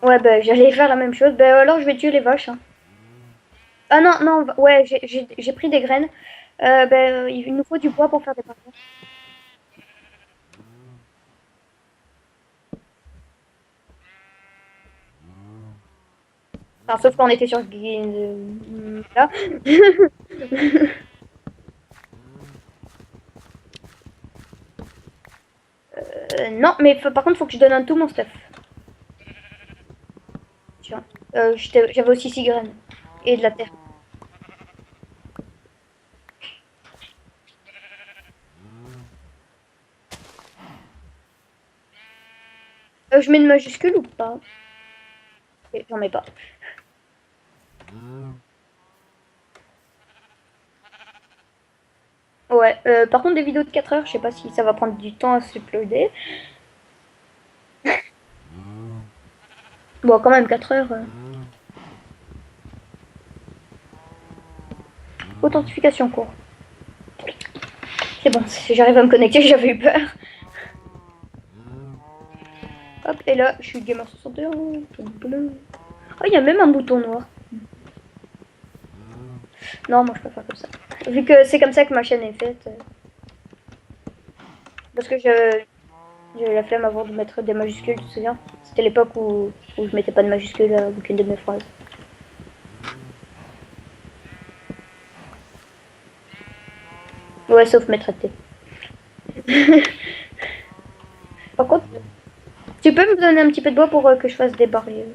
Ouais, bah j'allais faire la même chose. Bah alors je vais tuer les vaches, hein. Ah non, non, ouais, j'ai pris des graines. Bah, il nous faut du bois pour faire des parfums. Enfin, sauf quand on était sur là. Non, mais par contre, faut que je donne un tout mon stuff. Tu vois. J'avais aussi 6 graines. Et de la terre. Je mets une majuscule ou pas? Ok, j'en mets pas. Ouais, par contre, des vidéos de 4 heures, je sais pas si ça va prendre du temps à s'uploader. Bon, quand même, 4 heures. Authentification court. C'est bon, j'arrive à me connecter, j'avais eu peur. Hop, et là, je suis gamer 61. Oh, il y a même un bouton noir. Non, moi je préfère comme ça. Vu que c'est comme ça que ma chaîne est faite. Parce que j'ai la flemme avant de mettre des majuscules, tu te souviens? C'était l'époque où je mettais pas de majuscules à aucune de mes phrases. Ouais, sauf mettre T. Par contre, tu peux me donner un petit peu de bois pour que je fasse des barrières.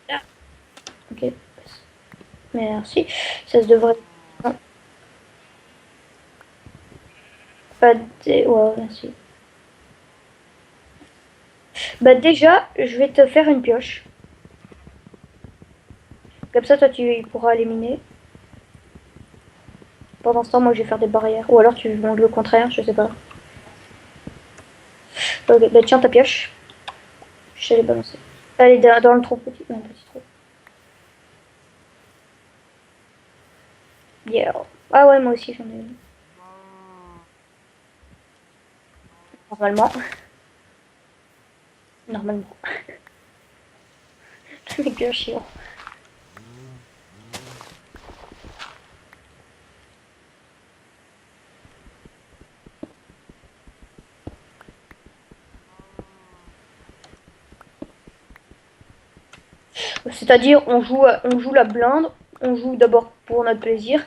Ah, ok, merci. Ça se devrait. Non, pas de. Ouais, merci. Bah, déjà, je vais te faire une pioche. Comme ça, toi, tu pourras éliminer. Pendant ce temps, moi, je vais faire des barrières. Ou alors, tu veux le contraire, je sais pas. Ok, bah, tiens ta pioche. Je vais les balancer. Elle est dans le trou petit. Non, petit trou. Yeah. Ah ouais, moi aussi, j'en ai une. Normalement. Normalement. Le mec bien chiant. C'est-à-dire, on joue la blinde. On joue d'abord pour notre plaisir.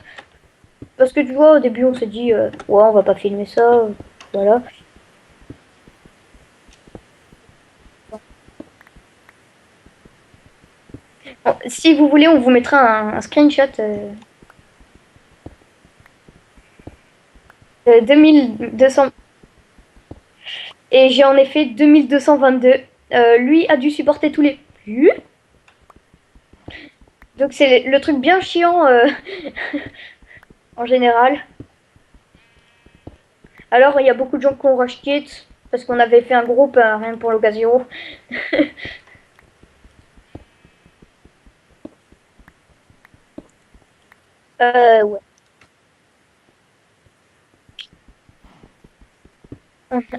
Parce que tu vois, au début, on s'est dit, ouais, on va pas filmer ça. Voilà. Bon, si vous voulez, on vous mettra un screenshot 2200. Et j'ai en effet 2222. Lui a dû supporter tous les plus. Donc c'est le truc bien chiant en général. Alors il y a beaucoup de gens qui ont rush quit parce qu'on avait fait un groupe rien que pour l'occasion. Ouais.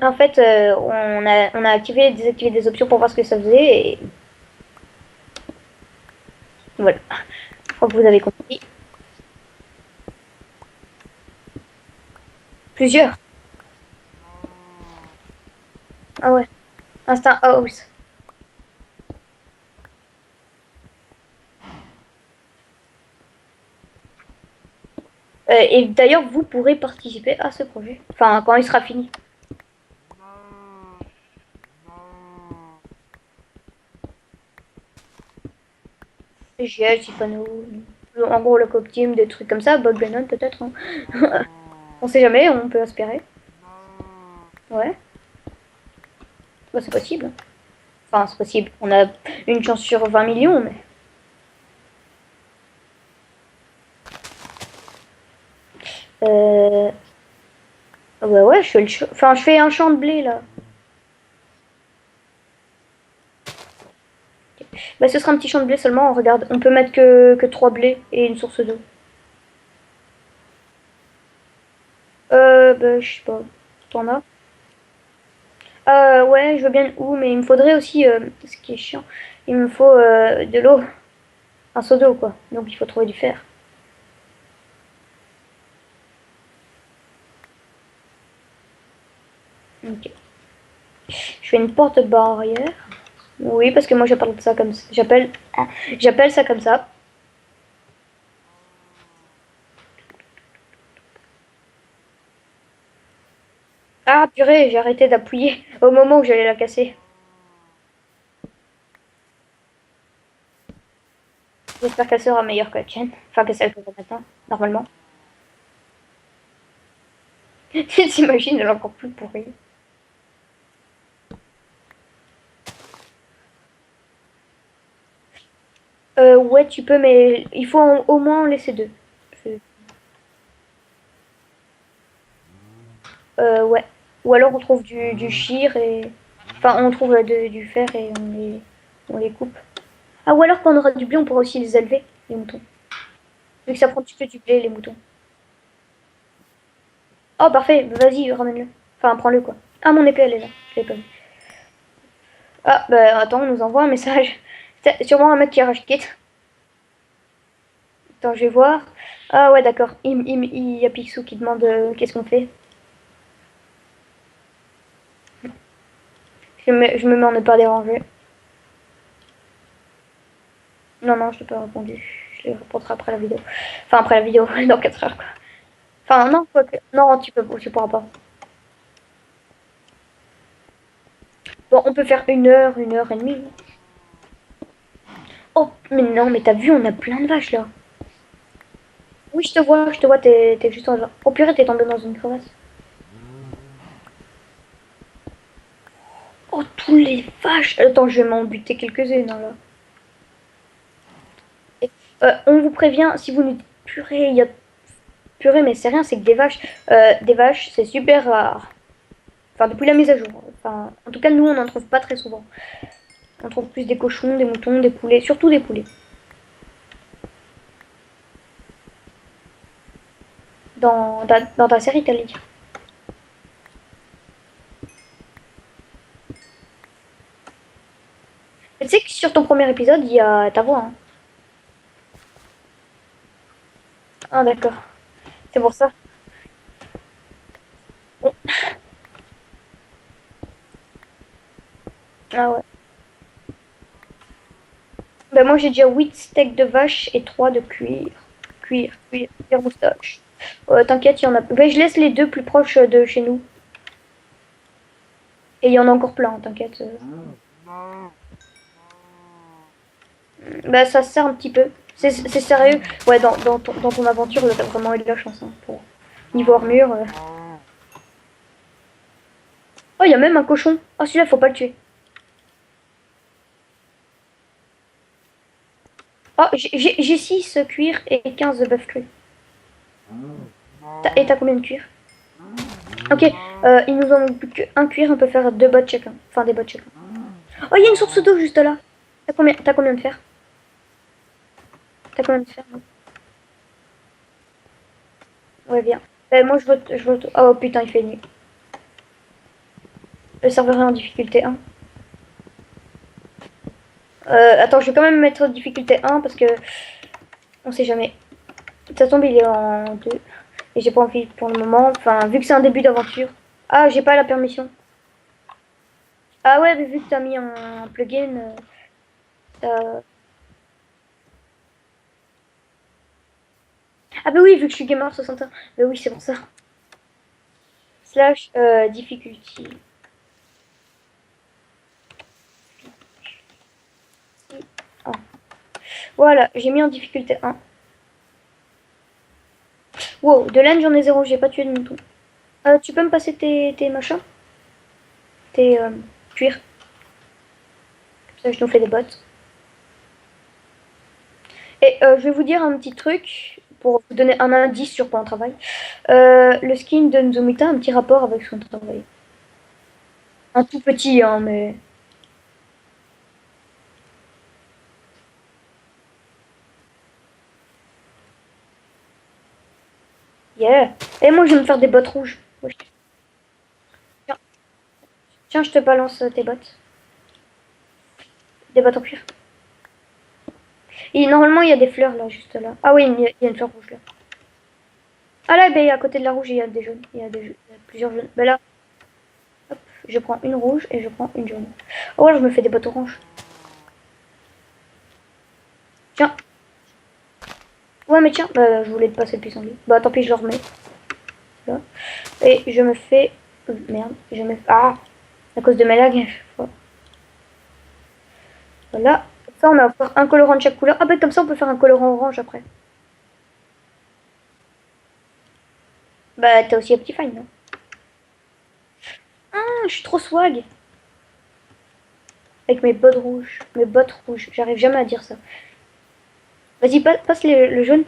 En fait, on a activé et désactivé des options pour voir ce que ça faisait et voilà. Je crois que vous avez compris. Plusieurs. Ah ouais. Instant house. Et d'ailleurs, vous pourrez participer à ce projet. Enfin, quand il sera fini. GL, Sifano. En gros, le Cop Team, des trucs comme ça. Bob Lennon, peut-être. Hein. On sait jamais, on peut espérer. Ouais. Bah, c'est possible. Enfin, c'est possible. On a une chance sur 20 millions, mais. Euh... Ouais, ouais, enfin, je fais un champ de blé, là. Bah, ce sera un petit champ de blé seulement. On regarde. On peut mettre que 3 blés et une source d'eau. Bah, je sais pas. T'en as? Ouais, je veux bien où, mais il me faudrait aussi, ce qui est chiant, il me faut de l'eau, un seau d'eau quoi. Donc il faut trouver du fer. Ok. Je fais une porte barrière. Oui, parce que moi j'appelle ça comme ça. J'appelle ça comme ça. Ah purée, j'ai arrêté d'appuyer au moment où j'allais la casser. J'espère qu'elle sera meilleure que la tienne. Enfin, que celle que j'ai maintenant, normalement. T'imagines, elle est encore plus pourrie. Ouais, tu peux, mais il faut au moins en laisser deux. Je- ouais. Ou alors on trouve du chir et... Enfin, on trouve du fer et on les coupe. Ah, ou alors quand on aura du blé, on pourra aussi les élever, les moutons. Vu que ça prend que du blé, les moutons. Oh, parfait, vas-y, ramène-le. Enfin, prends-le, quoi. Ah, mon épée, elle est là. Je l'ai pas vu. Ah, bah attends, on nous envoie un message. C'est sûrement un mec qui arrache kit. Attends, je vais voir. Ah ouais, d'accord. Il y a Picsou qui demande qu'est-ce qu'on fait. Je me mets en ne pas déranger. Non, non, je t'ai pas répondu. Je les répondrai après la vidéo. Enfin, après la vidéo, dans 4 heures, quoi. Enfin, non, quoique. Non, tu pourras pas. Bon, on peut faire une heure et demie. Oh, mais non, mais t'as vu, on a plein de vaches là. Oui, je te vois, t'es juste en... Oh purée, t'es tombé dans une crevasse. Oh, tous les vaches. Attends, je vais m'en buter quelques-unes, hein, là. Et, on vous prévient, si vous nous dites purée, il y a purée, mais c'est rien, c'est que des vaches, c'est super rare. Enfin, depuis la mise à jour. Enfin, en tout cas, nous, on n'en trouve pas très souvent. On trouve plus des cochons, des moutons, des poulets, surtout des poulets. Dans ta série, t'as dit. Tu sais que sur ton premier épisode, il y a ta voix, hein. Ah, d'accord. C'est pour ça. Bon. Ah ouais. Ben, moi, j'ai déjà 8 steaks de vache et 3 de cuir. Cuir moustache. T'inquiète, il y en a. Ben, je laisse les deux plus proches de chez nous. Et il y en a encore plein, t'inquiète. Bah, ça se sert un petit peu. C'est sérieux. Ouais, dans ton aventure, là, t'as vraiment eu de la chance. Hein, pour... Niveau armure. Oh, il y a même un cochon. Oh, celui-là, faut pas le tuer. Oh, j'ai 6 cuir et 15 de bœuf cru. Et t'as combien de cuir? Ok, il nous en manque plus qu'un cuir, on peut faire 2 bottes chacun. Enfin, des bottes chacun. Oh, il y a une source d'eau juste là. T'as combien de fer? T'as combien de fer? Ouais, bien. Moi, je vote. Oh putain, il fait nuit. Le serveur est en difficulté 1. Attends, je vais quand même mettre difficulté 1 parce que on sait jamais. Ça tombe, il est en 2. Et j'ai pas envie pour le moment. Enfin, vu que c'est un début d'aventure. Ah, j'ai pas la permission. Ah ouais, mais vu que t'as mis un plugin, t'as- ah bah oui, vu que je suis gamer 61. Bah oui, c'est pour ça. Slash difficulty. Ah. Voilà, j'ai mis en difficulté 1. Wow, de laine j'en ai zéro, j'ai pas tué de mouton. Tu peux me passer tes machins? Tes cuirs. Comme ça je nous fais des bottes. Et je vais vous dire un petit truc pour vous donner un indice sur quoi on travaille. Le skin de Nzumita a un petit rapport avec son travail. Un tout petit, hein, mais... Yeah. Et moi je vais me faire des bottes rouges. Wesh. Tiens, tiens, je te balance tes bottes. Des bottes en cuir. Et normalement, il y a des fleurs là, juste là. Ah oui, il y a une fleur rouge là. Ah là, ben, à côté de la rouge, il y a des jaunes. Il y a plusieurs jaunes. Ben là, hop, je prends une rouge et je prends une jaune. Oh, là, je me fais des bottes oranges. Tiens. Ouais, mais tiens, bah, je voulais te passer le pissenlit. Bah, tant pis, je le remets. Là. Et je me fais. Merde, je me. Ah, à cause de mes lags. Voilà. Comme ça, on a encore un colorant de chaque couleur. Ah, bah, comme ça, on peut faire un colorant orange après. Bah, t'as aussi Optifine, non? Ah, je suis trop swag. Avec mes bottes rouges. Mes bottes rouges. J'arrive jamais à dire ça. Vas-y, passe le jaune.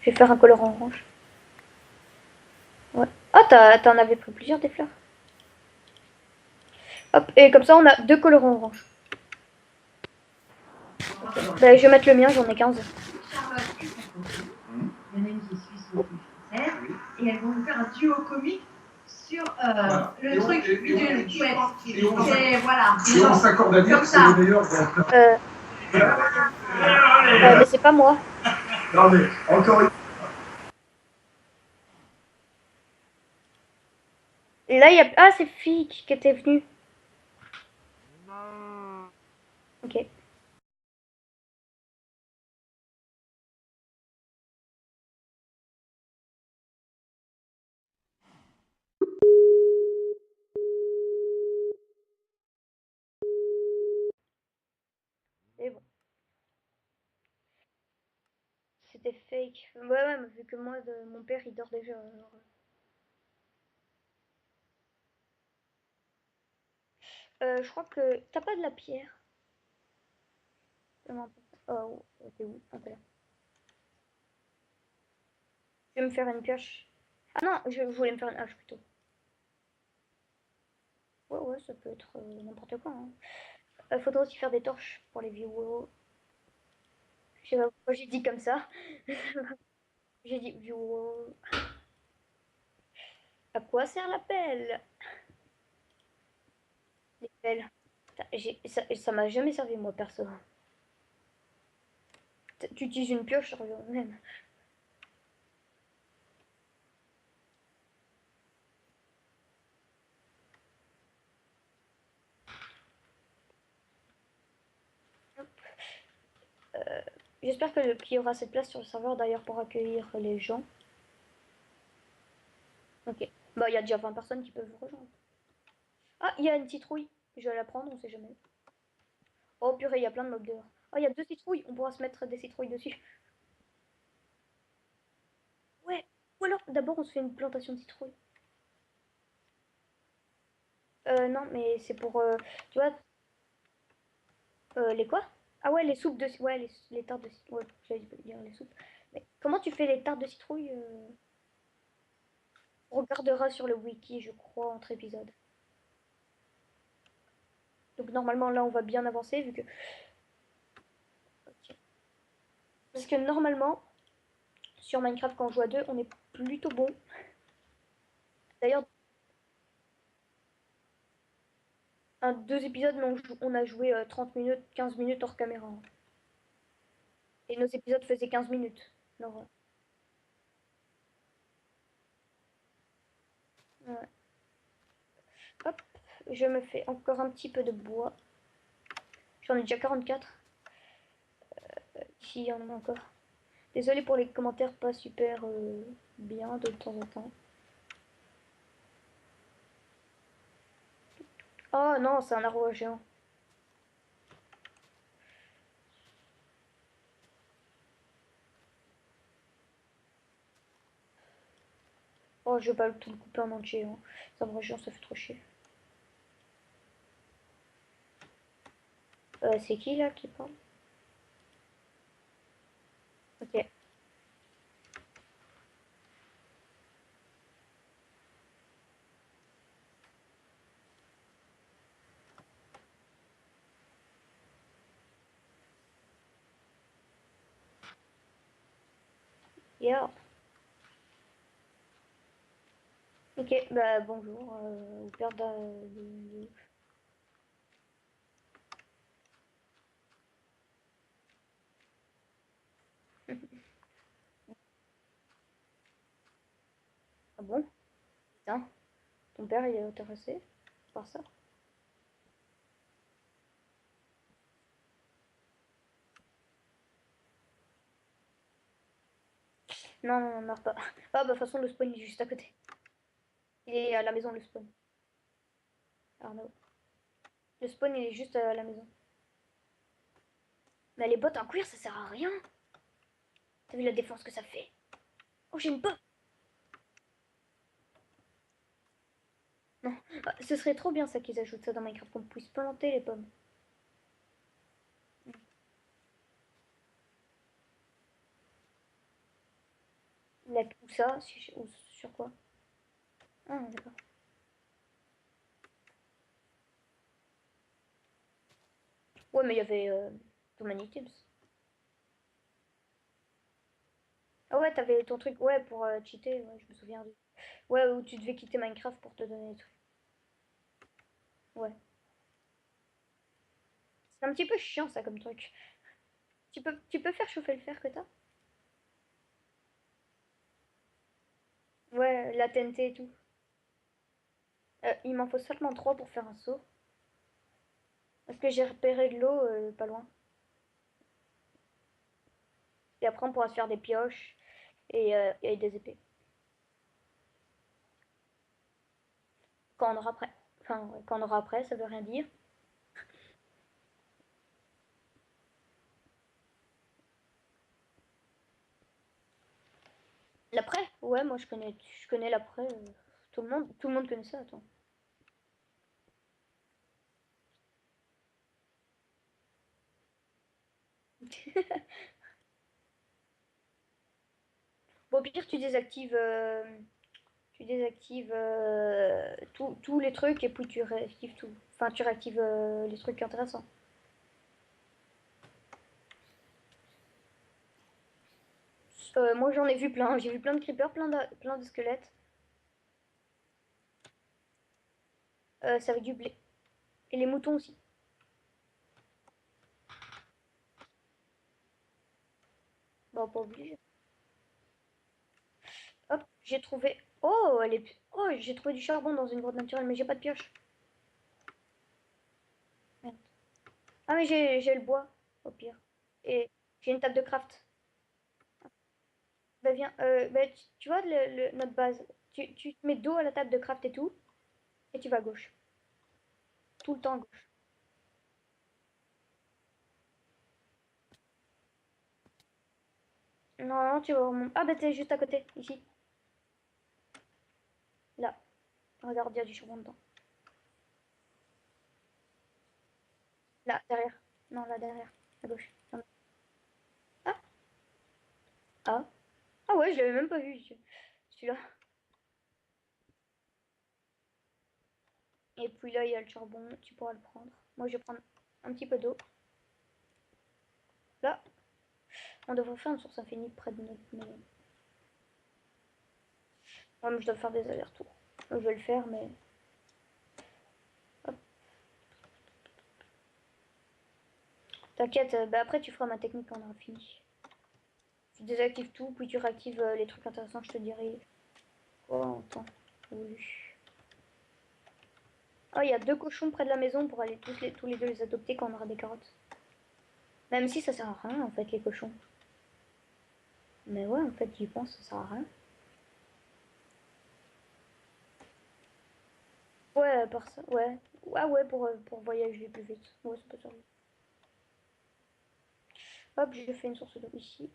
Je vais faire un colorant orange. Ouais. Ah, t'en avais pris plusieurs des fleurs. Hop, et comme ça, on a deux colorants orange. Okay. Bah, je vais mettre le mien, j'en ai 15. Il y en a une qui est suisse, l'autre qui est française, et elles vont nous faire un duo comique sur voilà. Le truc du chouette. Et voilà. Et on s'accorde à dire que c'est le meilleur. Mais c'est pas moi. Non mais encore une. Et là, il y a. Ah, c'est Fik qui était venu. Ok. Et bon, c'était fake. Ouais, ouais, mais vu que moi, mon père, il dort déjà. Alors... je crois que. T'as pas de la pierre? Non. Oh, t'es où? Ok. Je vais me faire une pioche. Ah non, je voulais me faire une hache plutôt. Ouais, ouais, ça peut être n'importe quoi. Hein. Faudrait aussi faire des torches pour les viewers. Je sais pas pourquoi j'ai dit comme ça. J'ai dit viewers. À quoi sert la pelle? Les pelles. Ça m'a jamais servi moi perso. Tu utilises une pioche, ça revient au même. Euh, J'espère qu'il y aura cette place sur le serveur d'ailleurs pour accueillir les gens. Ok. Bah, il y a déjà 20 personnes qui peuvent vous rejoindre. Ah, il y a une citrouille. Je vais la prendre, on sait jamais. Oh purée, il y a plein de mobs dehors. Oh, il y a deux citrouilles. On pourra se mettre des citrouilles dessus. Ouais. Ou alors, d'abord, on se fait une plantation de citrouilles. Non, mais c'est pour. Tu vois, les quoi? Ah ouais, les soupes de. Ouais, les tartes de citrouille. Ouais, j'allais dire les soupes. Mais comment tu fais les tartes de citrouille On regardera sur le wiki, je crois, entre épisodes. Donc normalement, là, on va bien avancer vu que. Ok. Parce que normalement, sur Minecraft, quand on joue à deux, on est plutôt bon. D'ailleurs, deux épisodes, mais on a joué 30 minutes, 15 minutes hors caméra. Hein. Et nos épisodes faisaient 15 minutes. Alors, ouais. Hop, je me fais encore un petit peu de bois. J'en ai déjà 44. Ici, il y en a encore. Désolé pour les commentaires pas super bien de temps en temps. Oh non, c'est un arrow géant. Oh, je vais pas tout le couper en entier. Hein. Ça me géant, ça fait trop chier. C'est qui là qui parle? Ok. Yeah. Ok, bah bonjour, ou père Ah bon? Putain, ton père il est intéressé par ça? Non, non, non, meurs pas. Ah bah de toute façon le spawn il est juste à côté. Il est à la maison le spawn. Arnaud. Le spawn il est juste à la maison. Mais les bottes en cuir ça sert à rien. T'as vu la défense que ça fait? Oh j'ai une pomme! Non, ah, ce serait trop bien ça qu'ils ajoutent ça dans Minecraft, qu'on puisse planter les pommes. Où ça? Ou sur quoi? Ah d'accord. Ouais mais il y avait Too Many Tips. Ah ouais t'avais ton truc, ouais pour cheater, ouais je me souviens. Ouais où tu devais quitter Minecraft pour te donner des trucs. Ouais. C'est un petit peu chiant ça comme truc. Tu peux faire chauffer le fer que t'as? Ouais, la TNT et tout. Il m'en faut seulement 3 pour faire un saut. Parce que j'ai repéré de l'eau pas loin. Et après, on pourra se faire des pioches et des épées. Quand on aura après. Enfin, ouais, quand on aura après, ça veut rien dire. L'après? Ouais, moi je connais l'après. Tout le monde connaît ça, attends. Bon, au pire, tu désactives tous les trucs et puis tu réactives tout. Enfin, tu réactives les trucs intéressants. Moi, j'en ai vu plein. J'ai vu plein de creepers, plein de squelettes. C'est avec du blé. Et les moutons aussi. Bon, pas obligé. Hop, j'ai trouvé. Oh, Oh, j'ai trouvé du charbon dans une grotte naturelle, mais j'ai pas de pioche. Merde. Ah, mais j'ai le bois, au pire. Et j'ai une table de craft. Bah, viens. Bah, tu vois notre base. Tu te mets dos à la table de craft et tout, et tu vas à gauche. Tout le temps à gauche. Non, non, tu vas vraiment. Ah, bah, t'es juste à côté, ici. Là. Regarde, il y a du charbon dedans. Là, derrière. Non, là, derrière. À gauche. Non. Ah, ah. Ah ouais, je l'avais même pas vu, celui-là. Et puis là, il y a le charbon, tu pourras le prendre. Moi, je vais prendre un petit peu d'eau. Là, on devrait faire une source infinie près de notre maison. Ouais, mais je dois faire des allers-retours. Je vais le faire, mais... Hop. T'inquiète, bah après, tu feras ma technique quand on aura fini. Tu désactives tout, puis tu réactives les trucs intéressants, je te dirai quoi en temps voulu. Ah, il y a 2 cochons près de la maison pour aller tous les deux les adopter quand on aura des carottes. Même si ça sert à rien, en fait, les cochons. Mais ouais, en fait, j'y pense, ça sert à rien. Ouais, par ça, ouais. Ah ouais, pour voyager plus vite. Ouais, ça peut servir. Hop, je fais une source d'eau ici.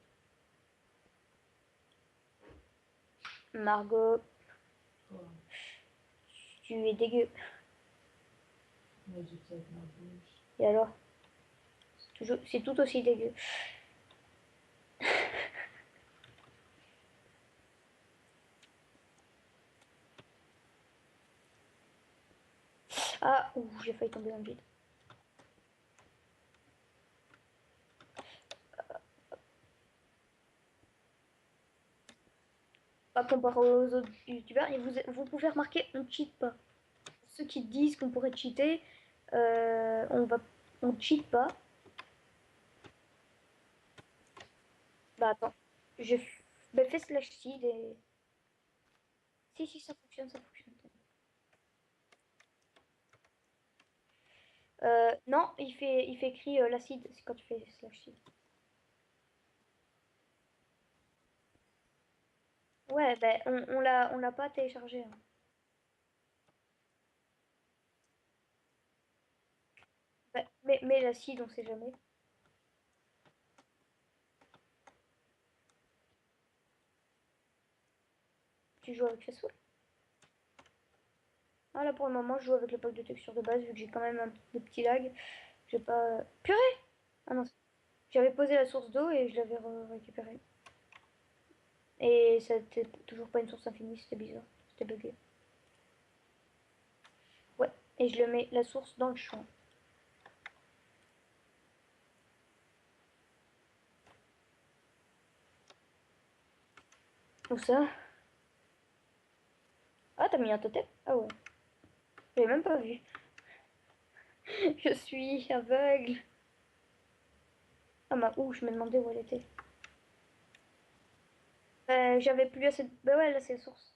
Margot, Quoi? tu es dégueu. Moi, j'ai ça avec ma bouche. Et alors? C'est tout aussi dégueu. Ah, ouh, j'ai failli tomber dans le vide. pas comparé aux autres youtubeurs. Et vous pouvez remarquer, on cheat pas. Ceux qui disent qu'on pourrait cheater, on cheat pas. Bah attends, je bah, fais slash seed et si ça fonctionne, ça fonctionne. Non, il fait écrit l'acide, c'est quand tu fais slash seed. Ouais, ben on l'a pas téléchargé, hein. Bah, mais l'acide, on sait jamais. Tu joues avec Facebook. Ah là pour le moment, je joue avec le pack de texture de base vu que j'ai quand même des petits lags. J'ai pas. Purée! Ah non, j'avais posé la source d'eau et je l'avais récupérée. Et c'était toujours pas une source infinie, c'était bizarre. C'était bugué. Ouais, et je le mets la source dans le champ. Où ça? Ah, t'as mis un totem? Ah ouais. J'avais même pas vu. Je suis aveugle. Ah bah ouh, je me demandais où elle était. J'avais plus assez de... Bah ouais, là c'est la source.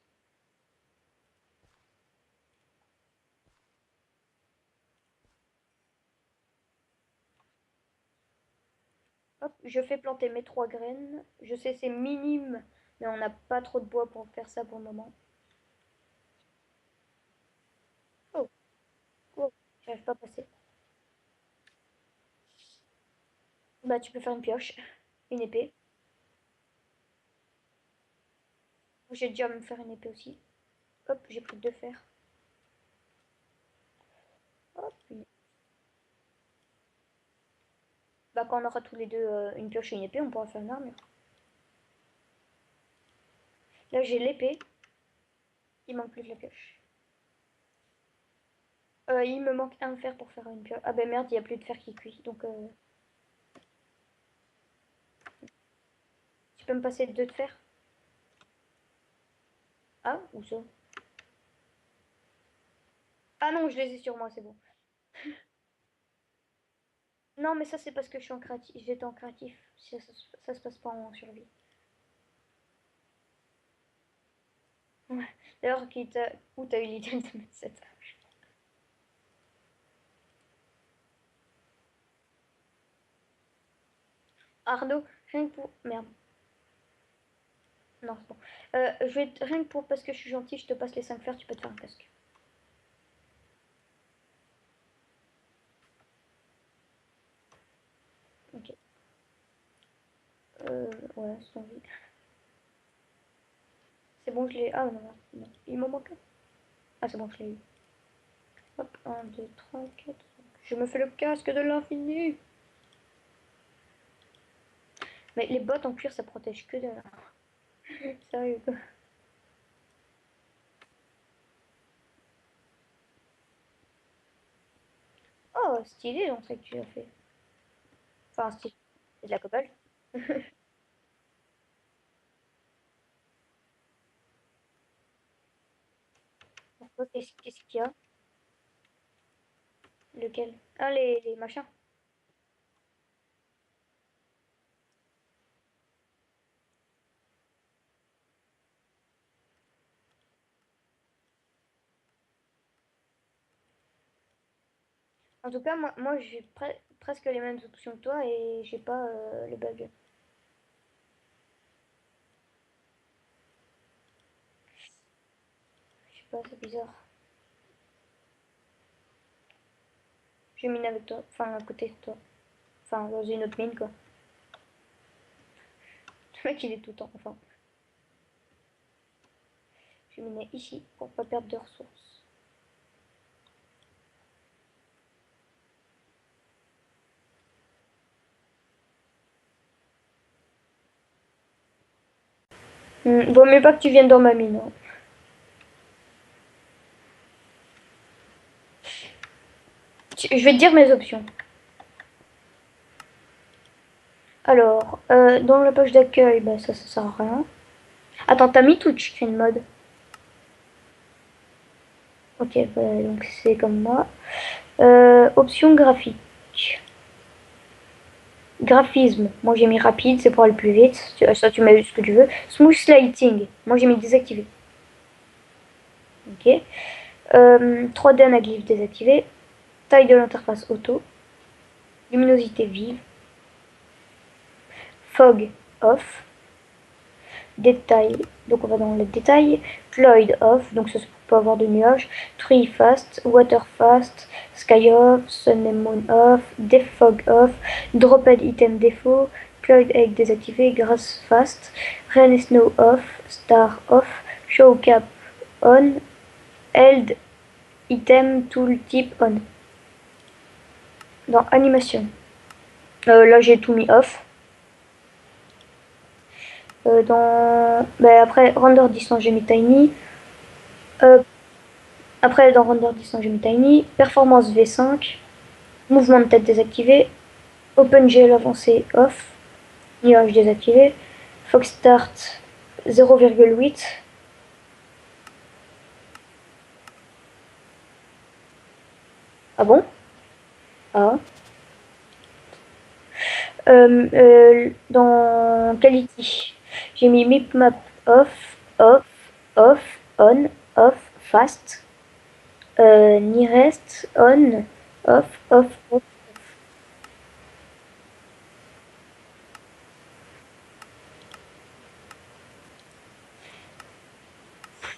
Hop, je fais planter mes 3 graines. Je sais c'est minime, mais on n'a pas trop de bois pour faire ça pour le moment. Oh, oh, j'arrive pas à passer. Bah tu peux faire une pioche, une épée. J'ai déjà me faire une épée aussi. Hop, j'ai pris 2 fers. Hop, bah quand on aura tous les deux une pioche et une épée, on pourra faire une armure. Là j'ai l'épée. Il manque plus que la pioche. Il me manque un fer pour faire une pioche. Ah bah merde, il n'y a plus de fer qui cuit. Donc tu peux me passer 2 de fer? Ah, où ça? Ah non, je les ai sur moi, c'est bon. Non, mais ça c'est parce que je suis en créatif. J'étais en créatif. Ça se passe pas en survie. Ouais. D'ailleurs, où t'as eu l'idée de mettre cette... Arnaud, rien que pour... Merde. Non, c'est bon. Rien que pour... Parce que je suis gentille, je te passe les 5 fers, tu peux te faire un casque. Ok. Ouais, c'est envie. C'est bon, je l'ai... Ah non, non, non. Il m'en manque un. Ah, c'est bon, je l'ai eu. Hop, 1, 2, 3, 4, 5. Je me fais le casque de l'infini. Mais les bottes en cuir, ça protège que de... Sérieux, quoi. Oh, stylé l'entrée que tu as fait. Enfin, stylé. C'est de la cobalt. Pourquoi? Qu'est-ce qu'il y a? Lequel? Ah, les machins. En tout cas, moi j'ai presque les mêmes options que toi et j'ai pas le bug. Je sais pas, c'est bizarre. Je mine avec toi, enfin à côté de toi. Enfin, dans une autre mine quoi. Le mec il est tout le temps, enfin. Je mine ici pour pas perdre de ressources. Vaut mieux pas que tu viennes dans ma mine, hein. Je vais te dire mes options. Alors, dans la page d'accueil, bah, ça sert à rien. Attends, t'as mis tout screen mode. Ok, bah, donc c'est comme moi. Option graphique. Graphisme. Moi j'ai mis rapide, c'est pour aller plus vite. Ça tu mets ce que tu veux. Smooth Lighting. Moi j'ai mis désactivé. Ok. 3D anaglyph désactivé. Taille de l'interface auto. Luminosité vive. Fog off. Détail, donc on va dans les détails. Cloud off, donc ça c'est pour pas avoir de nuages. Tree fast, water fast, sky off, sun and moon off, defog off, dropped item défaut, cloud egg désactivé, grass fast, rain and snow off, star off, show cap on, held item tool type on. Dans animation, là j'ai tout mis off. Après render distance j'ai mis tiny. Après dans render distance j'ai mis tiny. Performance V5. Mouvement de tête désactivé. OpenGL avancé off. Nuage désactivé. Fox Start 0,8. Ah bon? Ah. Dans Quality, j'ai mis Mipmap off, off, off, on, off, fast. Nearest, on, off, off, off.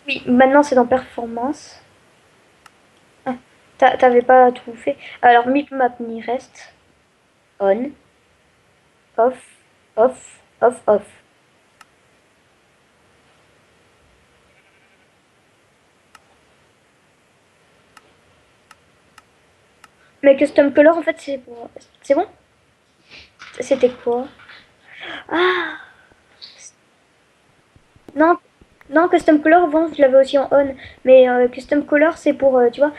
Oui, maintenant c'est dans Performance. Ah, t'avais pas tout fait. Alors, Mipmap Nearest, on, off, off, off, off. Mais Custom Color, en fait, c'est pour... C'est bon? C'était quoi? Ah! Non, non, Custom Color, avant, je l'avais aussi en on. Mais Custom Color, c'est pour, tu vois,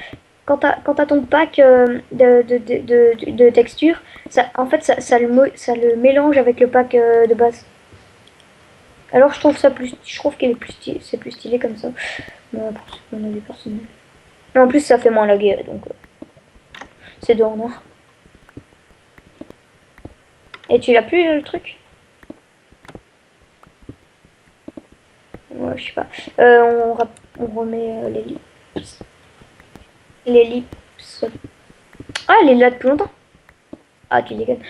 quand t'as ton pack de texture, ça, en fait, ça le mélange avec le pack de base. Alors, je trouve ça plus... Je trouve qu'il est plus stylé, c'est plus stylé comme ça. Mais après, c'est mon avis personnel. Mais en plus, ça fait moins laguer, donc... c'est dehors noir. Et tu l'as plus, le truc? Ouais, je sais pas. On remet l'ellipse. L'ellipse. Ah, elle est là depuis longtemps. Ah, tu déconnes.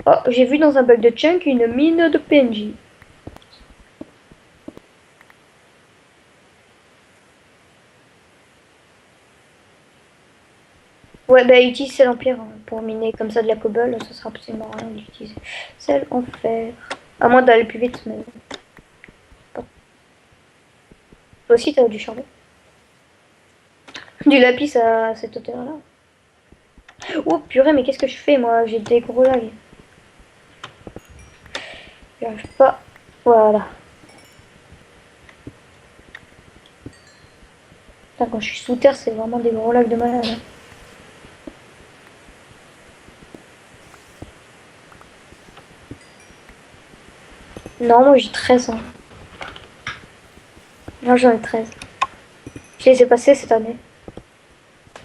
Oh, j'ai vu dans un bug de chunk une mine de PNJ. Ouais, bah utilise celle en pierre hein, pour miner comme ça de la cobble, ça sera absolument rien d'utiliser. Celle en fer. À moins d'aller plus vite, mais... Bon. Toi aussi, t'as du charbon. Du lapis à cette hauteur-là. Oh purée, mais qu'est-ce que je fais moi? J'ai des gros lags. J'arrive pas. Voilà. Putain, quand je suis sous terre, c'est vraiment des gros lags de malade. Hein. Non, moi j'ai 13 ans. Non, j'en ai 13. Je les ai passés cette année.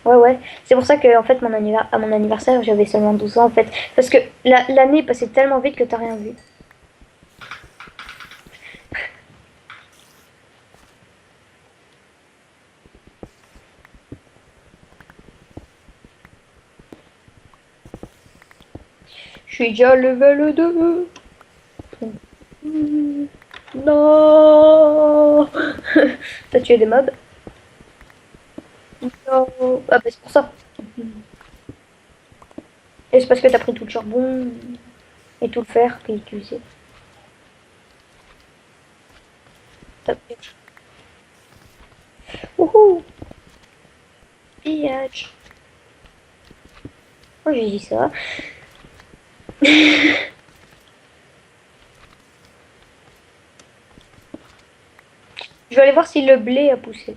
Ouais, ouais. C'est pour ça que, en fait, à mon anniversaire, j'avais seulement 12 ans, en fait. Parce que l'année passait tellement vite que t'as rien vu. Je suis déjà level 2. Non. T'as tué des mobs? Non. Ah, bah, c'est pour ça. Et c'est parce que t'as pris tout le charbon et tout le fer qui est utilisé. Wouhou! Pillage. Moi j'ai dit ça. Je vais aller voir si le blé a poussé.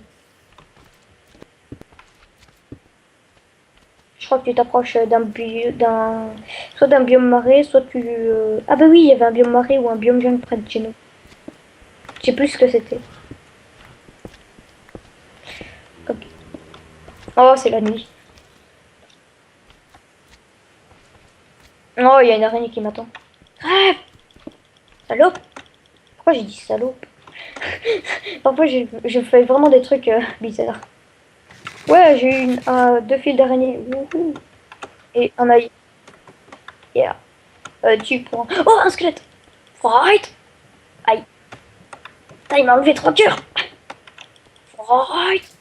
crois que tu t'approches soit d'un biome marais, soit tu... Ah bah oui, il y avait un biome marais ou un biome jungle près de chez nous. Je sais plus ce que c'était. Ok. Oh, c'est la nuit. Oh, il y a une araignée qui m'attend. Ah, salope! Pourquoi j'ai dit salope? Parfois, je fais vraiment des trucs bizarres. Ouais, j'ai eu deux fils d'araignée. Wouhou. Et un œil. Yeah. Tu prends... Oh, un squelette! Fight! Aïe. Putain, il m'a enlevé 3 cœurs! Fight!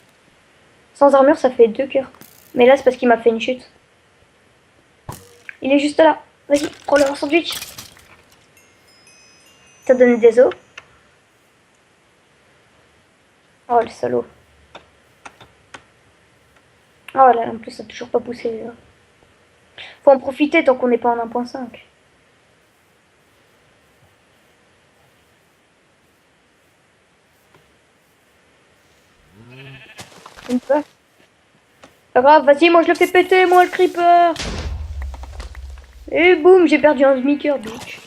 Sans armure, ça fait 2 cœurs. Mais là, c'est parce qu'il m'a fait une chute. Il est juste là. Vas-y, prends-le en sandwich. T'as donné des os? Oh, le salaud. Oh là, en plus, ça a toujours pas poussé. Là. Faut en profiter tant qu'on n'est pas en 1.5. Une fois. Pas grave, vas-y, moi je le fais péter, moi le creeper. Et boum, j'ai perdu un demi-cœur, bitch.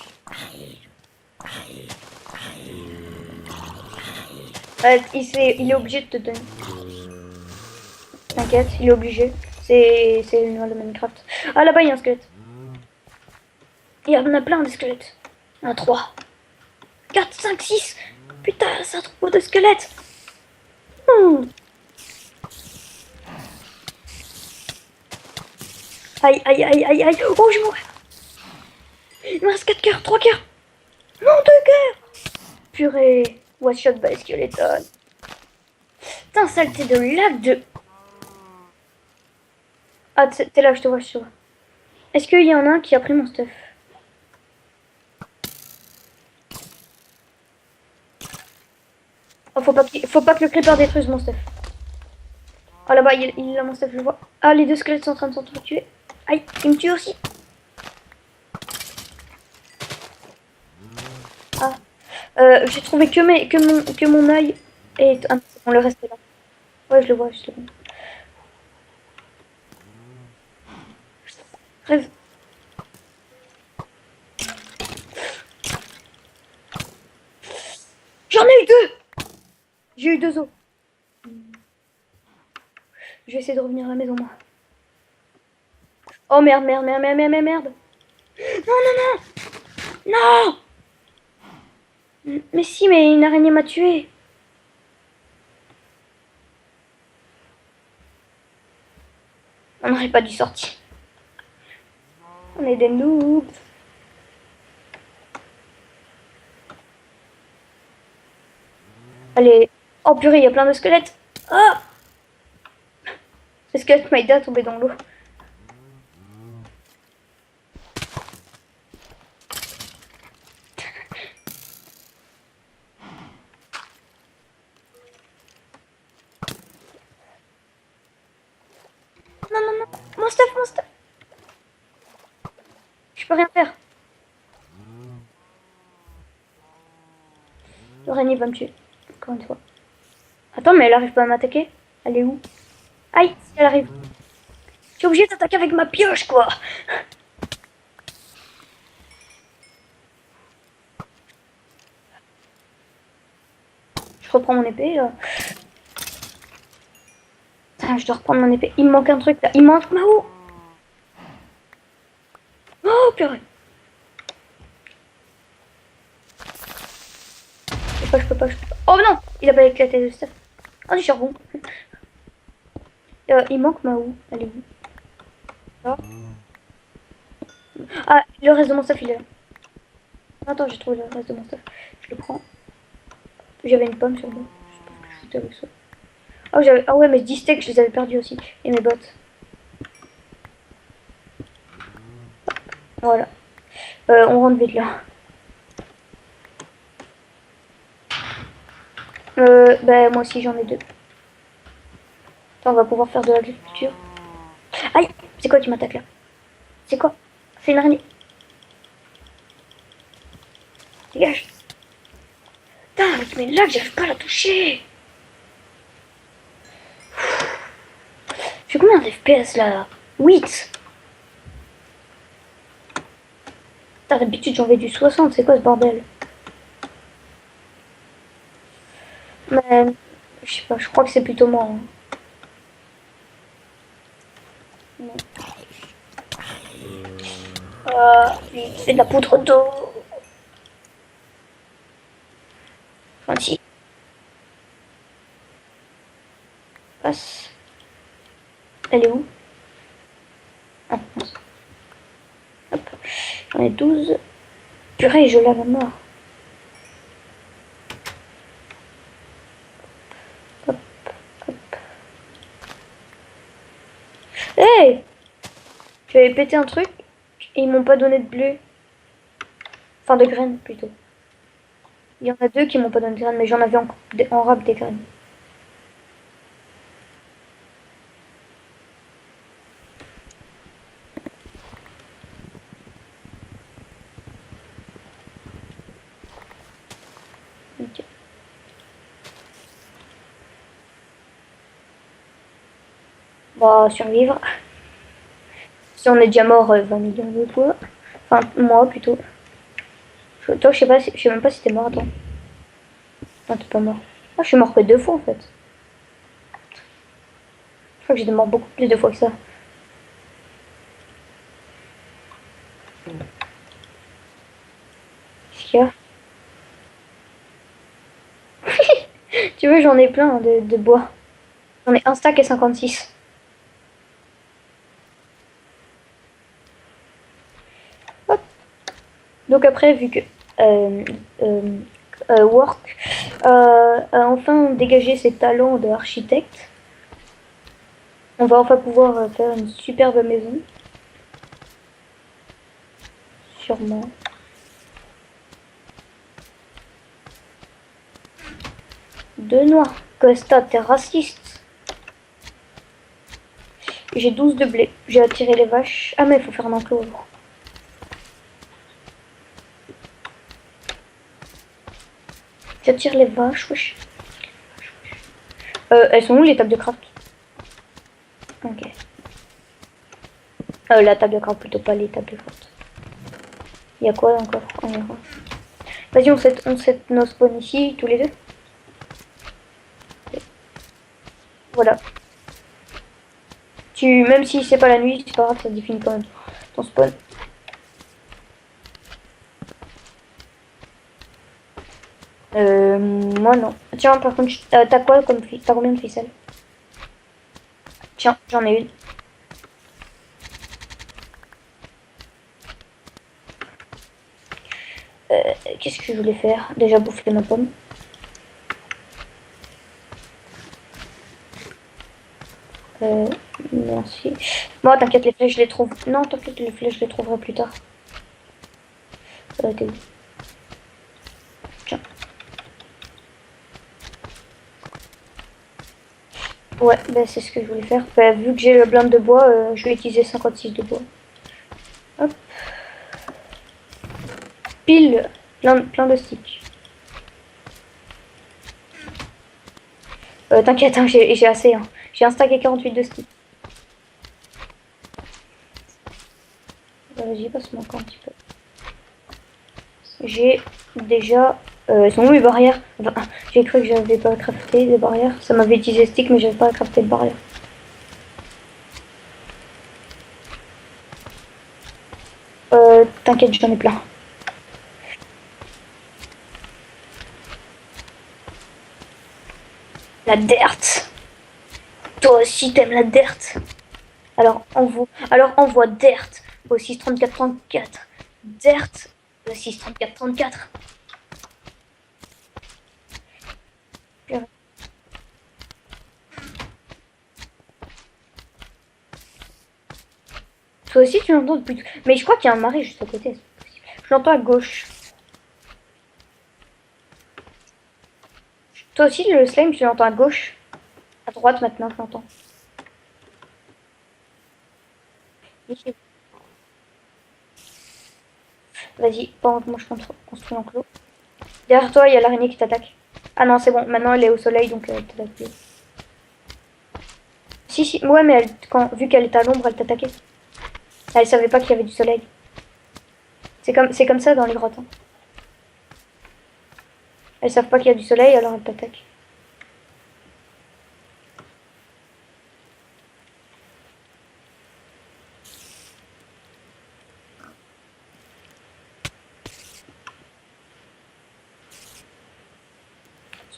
Il est obligé de te donner. T'inquiète, il est obligé. C'est une loi de Minecraft. Ah là-bas, il y a un squelette. Il y en a plein de squelettes. 1, 3, 4, 5, 6. Putain, c'est un troupeau de squelettes. Aïe, aïe, aïe, aïe, aïe. Oh, je mourrais. Il me reste 4 cœurs, 3 cœurs. Non, 2 cœurs. Purée. One shot by skeleton. Putain, saleté de lag de... Ah, t'es là, je te vois, je te vois. Est-ce qu'il y en a un qui a pris mon stuff? Oh, faut pas que le creeper détruise mon stuff. Oh là-bas, il a mon stuff, je le vois. Ah, les deux squelettes sont en train de s'entretuer. Aïe, il me tue aussi. Ah, j'ai trouvé que mon œil et... Ah, on le reste là. Ouais, je le vois, je le vois. Rêve. J'en ai eu 2. J'ai eu 2 os. Je vais essayer de revenir à la maison, moi. Oh merde, merde, merde, merde, merde, merde. Non, non, non. Non. Mais si, mais une araignée m'a tué. On n'aurait pas dû sortir. On est des noobs. Allez. Oh purée, il y a plein de squelettes. Oh, le squelette m'a aidé à tomber dans l'eau. Non, non, non. Mon stuff, mon stuff. Je peux rien faire. L'araignée va me tuer. Encore une fois. Attends, mais elle arrive pas à m'attaquer. Elle est où? Aïe, elle arrive. Je suis obligée d'attaquer avec ma pioche, quoi. Je reprends mon épée, là. Putain, je dois reprendre mon épée. Il me manque un truc, là. Il manque Mao. Oh, purée. Je peux pas. Oh non, il a pas éclaté le stuff. Oh, du charbon. Il manque Mao. Elle est où? Là. Ah, le reste de mon stuff, il est là. Attends, j'ai trouvé le reste de mon stuff. Je le prends. J'avais une pomme sur moi. Je sais pas ce que je foutais avec ça. Oh, ah ouais, mes 10 steaks, je les avais perdus aussi. Et mes bottes. Voilà. On rentre vite là. Ben, moi aussi, j'en ai 2. Attends, on va pouvoir faire de l'agriculture. Aïe! C'est quoi qui m'attaque là? C'est quoi? C'est une araignée. Dégage! Putain, avec mes lags, j'arrive pas à la toucher! J'ai combien d'FPS là? 8. D'habitude j'en vais du 60, c'est quoi ce bordel? Mais je sais pas, je crois que c'est plutôt moi. Hein. Non. C'est de la poudre d'eau. Enfin si. Passe. Elle est où? Ah, mince. Hop. J'en ai 12. Purée, je lave à mort. Hop, hop. Hey! J'avais pété un truc et ils m'ont pas donné de blé. Enfin de graines plutôt. Il y en a 2 qui m'ont pas donné de graines, mais j'en avais en rab des graines. Ok. Bah, survivre. Si on est déjà mort 20 millions de fois. Enfin, moi plutôt. Toi, je sais pas, je sais même pas si t'es mort, attends. Non, t'es pas mort. Ah, je suis mort que 2 fois en fait. Je crois que j'étais mort beaucoup plus de fois que ça. Qu'est-ce qu'il y a? Tu vois, j'en ai plein de bois. J'en ai un stack et 56. Hop. Donc après, vu que euh, euh, Work a enfin dégagé ses talents d'architecte, on va enfin pouvoir faire une superbe maison. Sûrement. De noix. Costa, t'es raciste. J'ai 12 de blé. J'ai attiré les vaches. Ah mais il faut faire un enclos. J'attire les vaches, wesh. Elles sont où les tables de craft? Ok. La table de craft plutôt, pas les tables de craft. Il y a quoi encore? On verra. Vas-y, on set nos spawns ici, tous les deux. Voilà. Même si c'est pas la nuit, c'est pas grave, ça définit quand même ton spawn. Moi non. Tiens, par contre, t'as quoi comme t'as combien de ficelles? Tiens, j'en ai une. Qu'est-ce que je voulais faire? Déjà bouffer ma pomme. Euh, merci. Bon, t'inquiète, les flèches, je les trouve. Non, t'inquiète, les flèches, je les trouverai plus tard. T'es où? Tiens. Ouais, bah, c'est ce que je voulais faire. Bah, vu que j'ai le blind de bois, je vais utiliser 56 de bois. Hop. Pile. Plein de sticks. T'inquiète, hein, j'ai assez. Hein. J'ai un stack et 48 de sticks. Vas-y, passe-moi encore un petit peu. J'ai déjà... elles sont où les barrières? Enfin, j'ai cru que j'avais pas crafté des barrières. Ça m'avait utilisé stick, mais j'avais pas crafté de barrières. T'inquiète, j'en ai plein. La dirt. Toi aussi, t'aimes la dirt. Alors envoie dirt au 63434. Dirt au 63434. Toi aussi, tu l'entends depuis... Mais je crois qu'il y a un marais juste à côté. Je l'entends à gauche. Toi aussi, le slime, tu l'entends à gauche. À droite, maintenant, je l'entends. Vas-y, pendant que moi je construis l'enclos. Derrière toi, il y a l'araignée qui t'attaque. Ah non, c'est bon, maintenant elle est au soleil, donc elle t'attaque plus. Si, si, ouais, mais vu qu'elle était à l'ombre, elle t'attaquait. Elle savait pas qu'il y avait du soleil. C'est comme ça dans les grottes, hein. Elles savent pas qu'il y a du soleil, alors elles t'attaquent.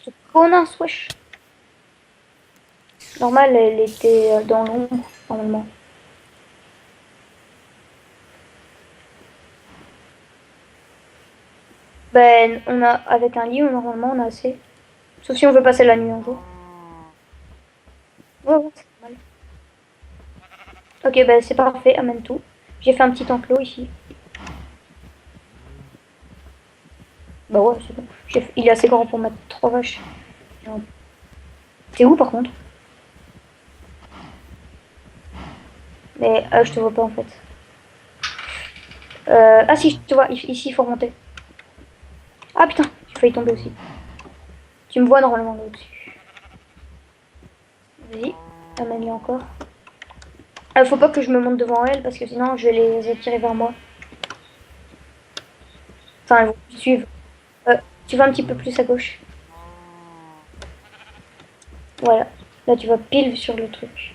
Cette connasse, wesh. Normal, elle était dans l'ombre, normalement. Ben, avec un lit, normalement, on a assez. Sauf si on veut passer la nuit un jour. Ouais, ouais, c'est pas mal. Ok, ben c'est parfait, amène tout. J'ai fait un petit enclos ici. Bah ouais, c'est bon. Il est assez grand pour mettre 3 vaches. T'es où par contre? Mais je te vois pas en fait. Ah si, je te vois, ici il faut remonter. Ah putain, j'ai failli tomber aussi. Tu me vois normalement là au-dessus. Vas-y, amène-les encore. Faut pas que je me monte devant elle parce que sinon je vais les attirer vers moi. Enfin, elles vont me suivre. Tu vas un petit peu plus à gauche. Voilà. Là, tu vas pile sur le truc.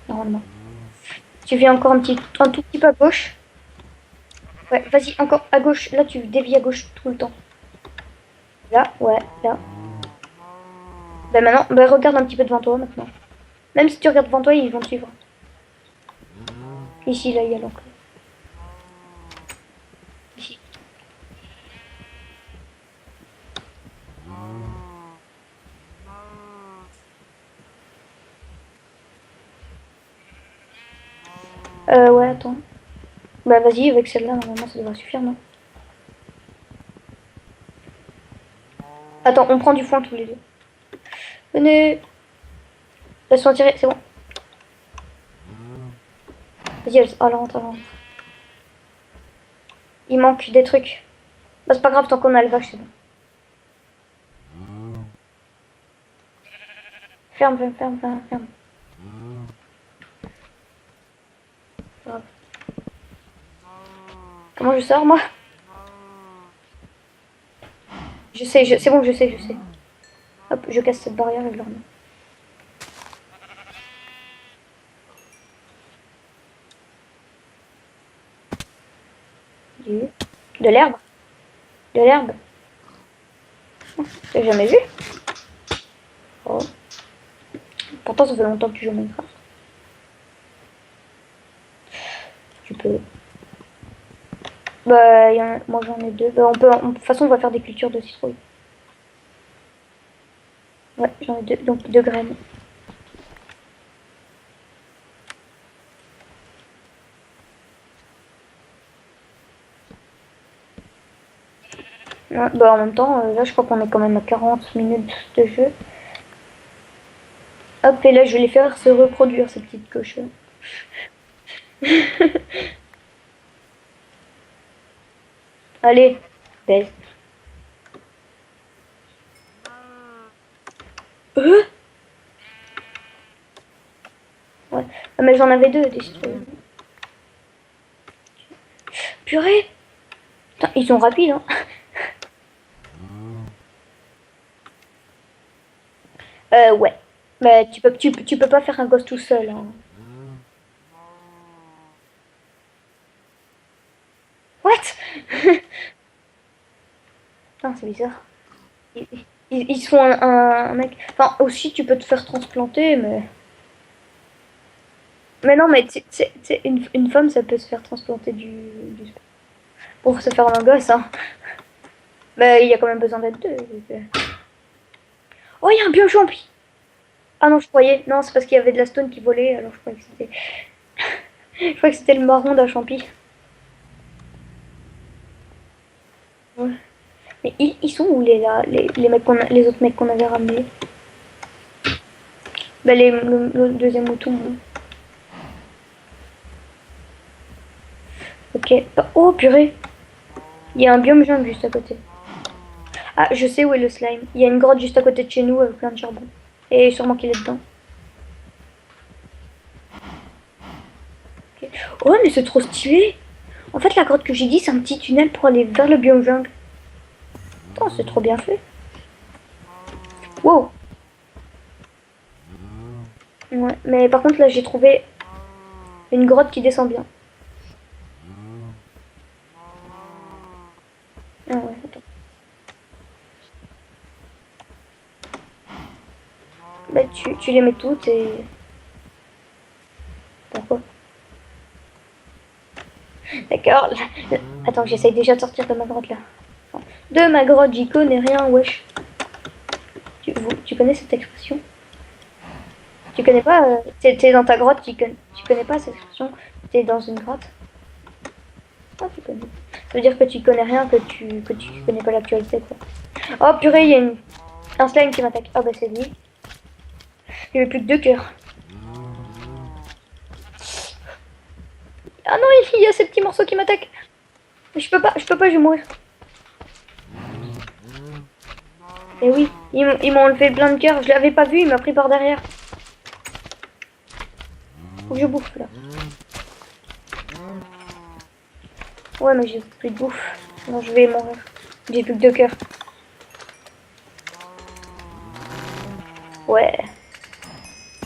Normalement. Tu viens encore un tout petit peu à gauche. Ouais, vas-y, encore à gauche. Là, tu dévies à gauche tout le temps. Là, ouais, là. Ben maintenant, ben regarde un petit peu devant toi maintenant. Même si tu regardes devant toi, ils vont te suivre. Ici, là, il y a l'enclos. Ici. Ouais, attends. Bah vas-y, avec celle-là, normalement, ça devrait suffire, non? Attends, on prend du foin tous les deux. Venez. Laisse-moi tirer, c'est bon. Vas-y, elle rentre, elle rentre. Il manque des trucs. Bah, c'est pas grave, tant qu'on a le vache, c'est bon. Ferme, ferme, ferme, ferme, ferme. Grave. Comment je sors, moi? Je sais, c'est bon, je sais, je sais. Hop, je casse cette barrière et je le remets. De l'herbe. De l'herbe. T'as jamais vu? Oh. Pourtant, ça fait longtemps que tu joues au Minecraft. Tu peux. Bah, moi j'en ai deux. Bah, de toute façon, on va faire des cultures de citrouille. Ouais, j'en ai deux. Donc, 2 graines. Ouais, bah, en même temps, là, je crois qu'on est quand même à 40 minutes de jeu. Hop, et là, je vais les faire se reproduire, ces petites cochons. Allez, baisse. Ouais. Ah, mais j'en avais deux, des citrouilles. Purée. Putain, ils sont rapides, hein. Ouais. Mais tu peux pas faire un gosse tout seul, hein. What? Putain, c'est bizarre. Ils, ils se font un mec. Enfin, aussi, tu peux te faire transplanter, mais. Mais non, mais une femme, ça peut se faire transplanter pour se faire un gosse, hein. Mais il y a quand même besoin d'être deux. Oh, il y a un biochampi. Ah non, je croyais. Non, c'est parce qu'il y avait de la stone qui volait, alors je croyais que c'était. Je croyais que c'était le marron d'un champi. Ouais. Mais ils sont où les mecs les autres mecs qu'on avait ramenés? Bah, le deuxième mouton. Hein. Ok. Oh purée. Il y a un biome jaune juste à côté. Ah, je sais où est le slime. Il y a une grotte juste à côté de chez nous avec plein de charbon. Et sûrement qu'il est dedans. Oh, mais c'est trop stylé. En fait, la grotte que j'ai dit, c'est un petit tunnel pour aller vers le biome jungle. Oh, c'est trop bien fait. Wow. Ouais, mais par contre, là, j'ai trouvé une grotte qui descend bien. Ah ouais, attends. Bah, tu les mets toutes et... Pourquoi? D'accord. Attends, j'essaye déjà de sortir de ma grotte, là. De ma grotte, j'y connais rien, wesh. Tu connais cette expression? Tu connais pas t'es dans ta grotte, tu connais pas cette expression? T'es dans une grotte? Ah, tu connais. Ça veut dire que tu connais rien, que tu connais pas l'actualité, quoi. Oh purée, il y a un slime qui m'attaque. Oh bah c'est lui. Il n'y avait plus que 2 cœurs. Ah non, il y a ces petits morceaux qui m'attaquent. Je peux pas, je vais mourir. Et oui, ils m'ont enlevé plein de cœurs. Je l'avais pas vu, il m'a pris par derrière. Faut que je bouffe là. Ouais, mais j'ai plus de bouffe. Non, je vais mourir. J'ai plus que 2 cœurs. Ouais.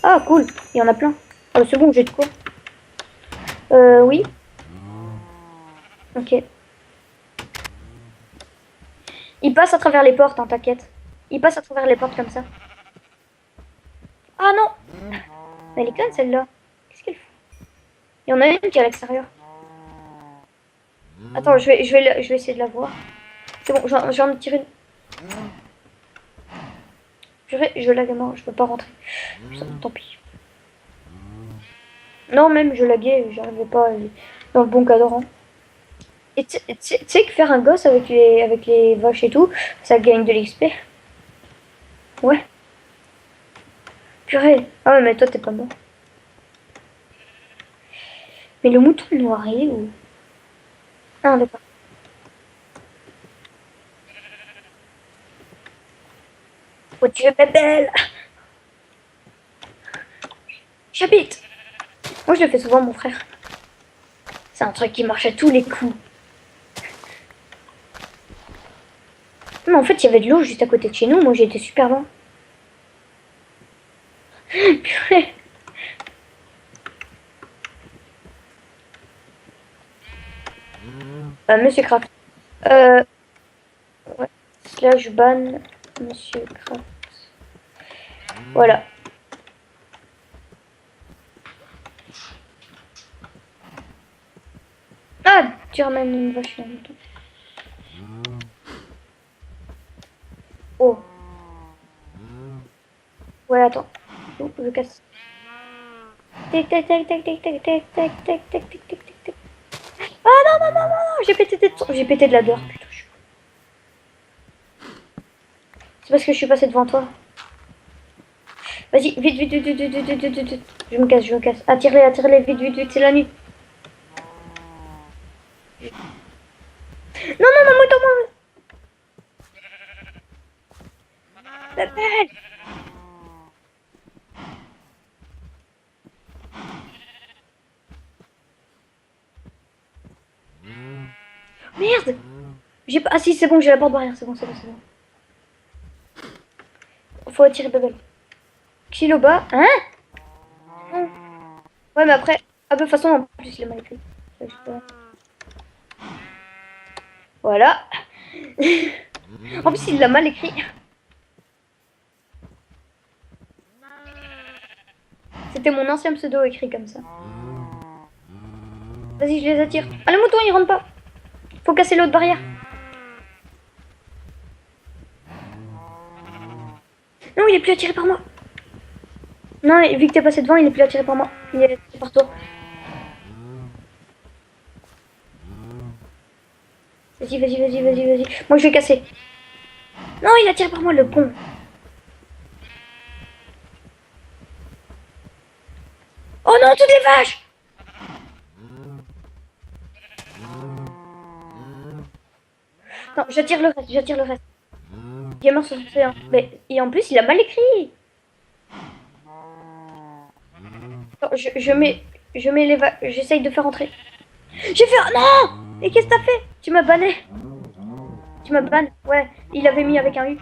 Ah, cool. Il y en a plein. Oh, c'est bon, j'ai de quoi. Oui. Ok. Il passe à travers les portes, hein, t'inquiète. Il passe à travers les portes comme ça. Ah non. Mais elle est conne celle-là. Qu'est-ce qu'elle fait? Il y en a une qui est à l'extérieur. Attends, je vais essayer de la voir. C'est bon, j'en ai tiré une. Je lag à mort, je peux pas rentrer. Tant pis. Non, même je laguais, j'arrivais pas à aller dans le bon cadran. Et tu sais que faire un gosse avec les vaches et tout, ça gagne de l'XP. Ouais. Purée. Ah ouais, mais toi t'es pas mort. Mais le mouton noir, il est où? Ah, d'accord. Oh, tu es belle. J'habite. Moi, je le fais souvent, mon frère. C'est un truc qui marche à tous les coups. Mais en fait, il y avait de l'eau juste à côté de chez nous. Moi, j'ai été super loin. Purée. Monsieur Craft. Ouais. Slash ban Monsieur Craft. Voilà. Ah, tu ramènes une vache là. Oh. Ouais, attends. Oh, je casse. Tac, tac, tac, tac, tac, tac, tac, tac, tac, tac, tac, tac, tac. Ah non, non, non, non, non, j'ai pété de la dehors. Putain, c'est parce que je suis passé devant toi. Vas-y, vite, vite, vite, vite, vite, vite, vite, vite, vite. Je me casse, je me casse. Attire-les, vite, vite, vite, c'est la nuit. Non, non, non, mouton, moi. Belle. Merde. J'ai pas... Ah si, c'est bon, j'ai la porte barrière, c'est bon, c'est bon, c'est bon. Faut attirer Bebel. Xiloba, hein? Non. Ouais, mais après... Ah bah, de toute façon, en plus, il a mal écrit. Voilà. En plus, il l'a mal écrit. C'était mon ancien pseudo écrit comme ça. Vas-y, je les attire. Ah, le mouton, il rentre pas. Faut casser l'autre barrière. Non, il est plus attiré par moi. Non, vu que t'es passé devant, il est plus attiré par moi. Il est attiré par toi. Vas-y, vas-y, vas-y, vas-y, vas-y. Moi, je vais casser. Non, il attire par moi, le con. Oh non, toutes les vaches! Non, j'attire le reste, j'attire le reste. Gamer 61. Mais et en plus, il a mal écrit. Attends, je mets Je mets les j'essaye de faire entrer. J'ai fait... Non! Et qu'est-ce que t'as fait? Tu m'as banné. Tu m'as ban. Ouais, il avait mis avec un U.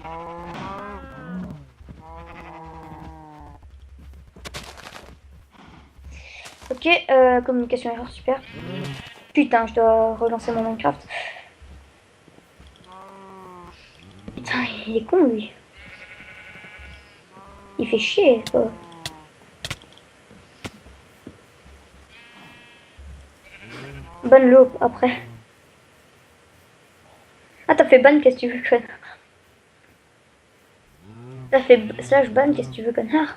Ok, communication erreur, super. Putain, je dois relancer mon Minecraft. Putain, il est con, lui. Il fait chier, quoi. Bonne l'eau, après. Ah, t'as fait ban, qu'est-ce que tu veux, connard? T'as fait slash ban, qu'est-ce que tu veux, connard?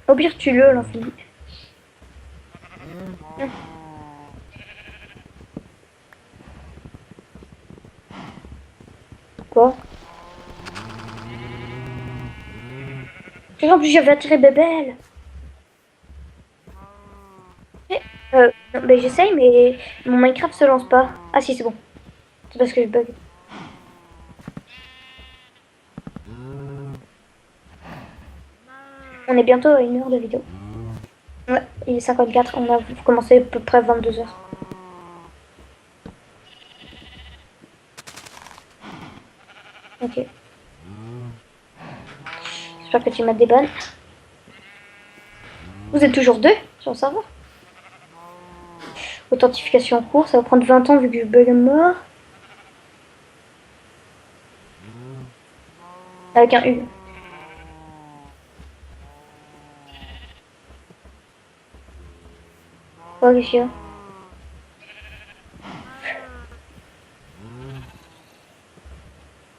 Au pire, tue-le, l'infini. Quoi? En plus, j'avais attiré Bébel. Non, ben, j'essaye, mais mon Minecraft se lance pas. Ah si, c'est bon. C'est parce que je bug. On est bientôt à 1 heure de vidéo. Ouais, il est 54. On a commencé à peu près 22 heures. Ok. J'espère que tu m'as débanné. Vous êtes toujours deux sur le serveur? Authentification en cours, ça va prendre 20 ans vu que je bug à mort. Avec un U. Ouais, qu'est-ce qu'il y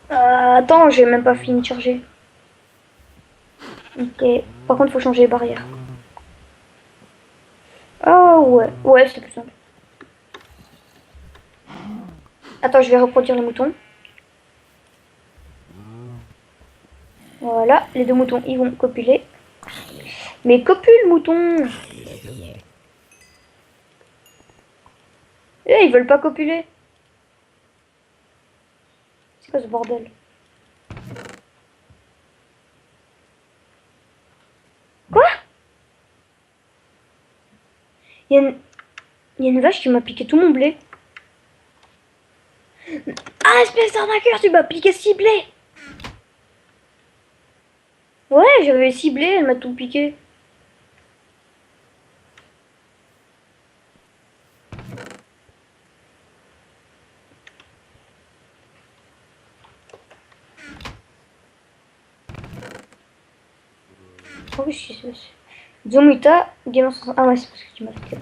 a? Attends, j'ai même pas fini de charger. Ok. Par contre, faut changer les barrières. Oh ouais. Ouais, c'était plus simple. Attends, je vais reproduire les moutons. Voilà, les deux moutons, ils vont copuler. Mais copule, mouton! Eh, ils veulent pas copuler. C'est quoi ce bordel? Quoi? Il y a une... Il y a une vache qui m'a piqué tout mon blé. Ah, espèce d'arnaqueur, tu m'as piqué ciblé! Ouais, j'avais ciblé, elle m'a tout piqué. Oh oui, je suis... Zomuta, Game 60. Ah ouais, c'est parce que tu m'as fait.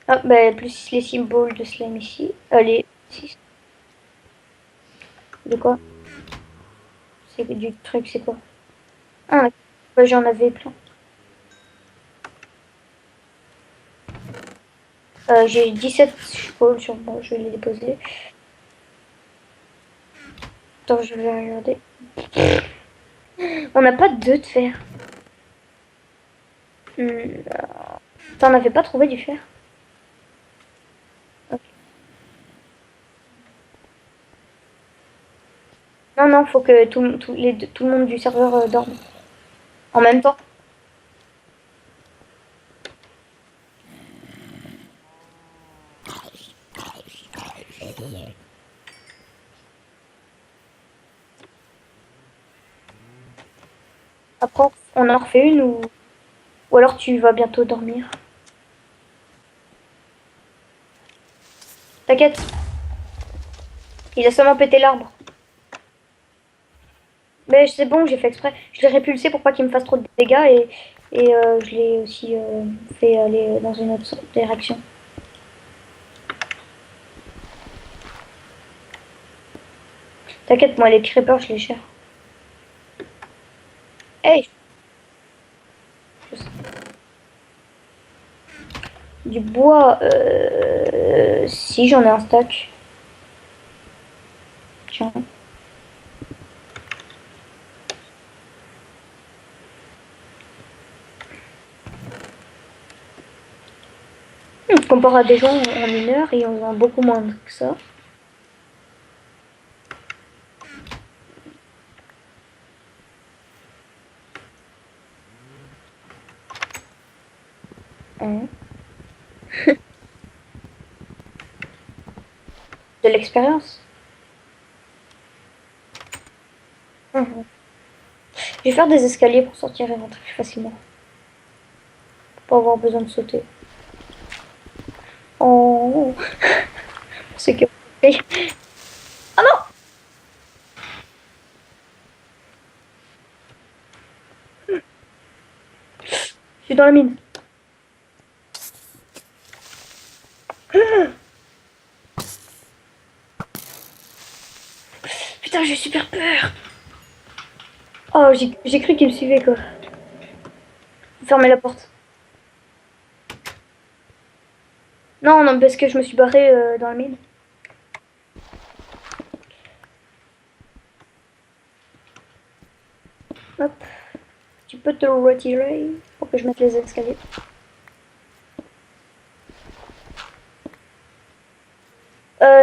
Ah, bah, plus les symboles de slime ici. Allez, 6. De quoi? C'est du truc, c'est quoi? Ah, ouais, j'en avais plein. J'ai 17 chevaux sur moi, je vais les déposer. Attends, je vais regarder. On n'a pas d'œufs de fer. T'en avais pas trouvé du fer? Ok. Non, non, faut que tout le monde du serveur dorme. En même temps. Après, on en refait une ou alors tu vas bientôt dormir. T'inquiète, il a seulement pété l'arbre. Mais c'est bon, j'ai fait exprès. Je l'ai répulsé pour pas qu'il me fasse trop de dégâts et je l'ai aussi fait aller dans une autre direction. T'inquiète, moi les creepers, je les gère. Hey, du bois, si j'en ai un stack. Tiens. Comparé à des gens en 1 heure, ils en ont beaucoup moins que ça. Hein. De l'expérience. Mhm. Je vais faire des escaliers pour sortir et rentrer plus facilement. Pour pas avoir besoin de sauter. Oh, c'est que... Ah non! Je suis dans la mine. Putain, j'ai super peur. Oh, j'ai cru qu'il me suivait, quoi. Fermez la porte. Non, non, parce que je me suis barré dans la mine. Hop. Tu peux te retirer pour que je mette les escaliers.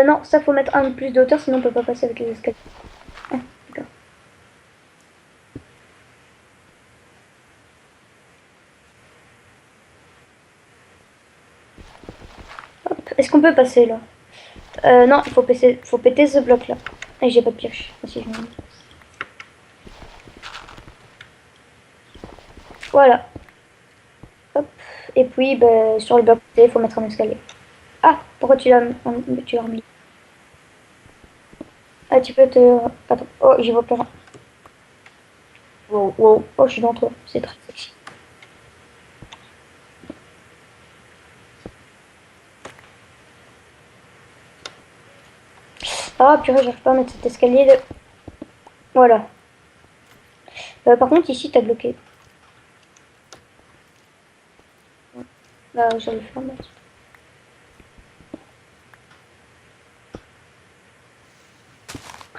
Non, ça faut mettre un de plus de hauteur, sinon on peut pas passer avec les escaliers. Ah, d'accord. Hop. Est-ce qu'on peut passer là? Non, faut péter ce bloc là. Et j'ai pas de pioche. Ah, si, je m'en mets. Voilà. Hop. Et puis, bah, sur le bloc côté, il faut mettre un escalier. Ah, pourquoi tu l'as remis? Ah, tu peux te... Attends. Oh, j'y vois plus rien. Wow, wow. Oh, je suis dans toi. C'est très sexy. Ah, purée, j'arrive pas à mettre cet escalier de... Voilà. Par contre, ici, t'as bloqué. Là, je vais le faire. Là.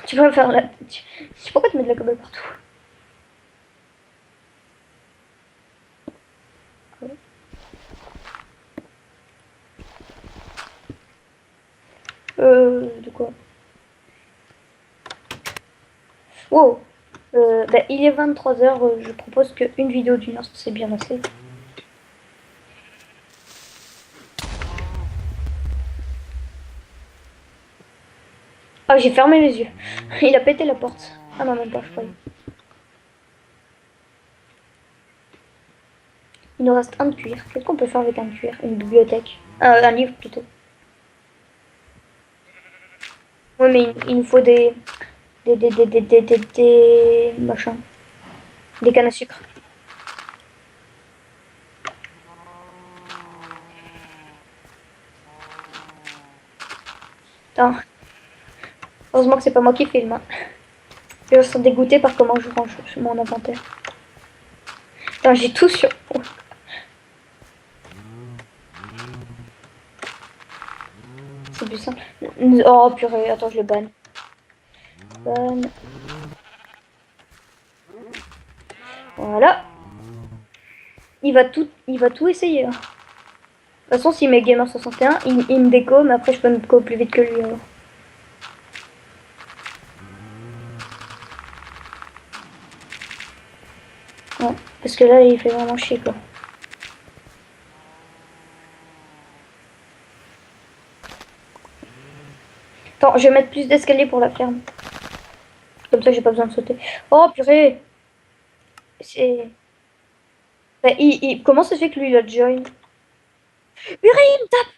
Tu peux faire là. Pourquoi tu mets de la cobble partout? De quoi? Wow. Bah, il est 23h. Je propose qu'une vidéo d'une heure, c'est bien assez. Ah, j'ai fermé les yeux. Il a pété la porte. Ah non, même pas, je croyais. Il nous reste un de cuir. Qu'est-ce qu'on peut faire avec un de cuir? Une bibliothèque. Un livre plutôt. Oui, mais il nous faut des machins. Des cannes à sucre. Attends. Heureusement que c'est pas moi qui filme. Hein. Je me sens dégoûtée par comment je range mon inventaire. Attends, j'ai tout sur... C'est plus simple. Oh purée, attends, je le banne. Ban. Voilà. Il va tout essayer. Hein. De toute façon, s'il met Gamer 61, il me déco, mais après je peux me déco plus vite que lui. Alors. Ouais, parce que là, il fait vraiment chier quoi. Attends, je vais mettre plus d'escaliers pour la ferme. Comme ça, j'ai pas besoin de sauter. Oh purée. C'est... Bah, comment ça se fait que lui, il a join? Purée, il me tape.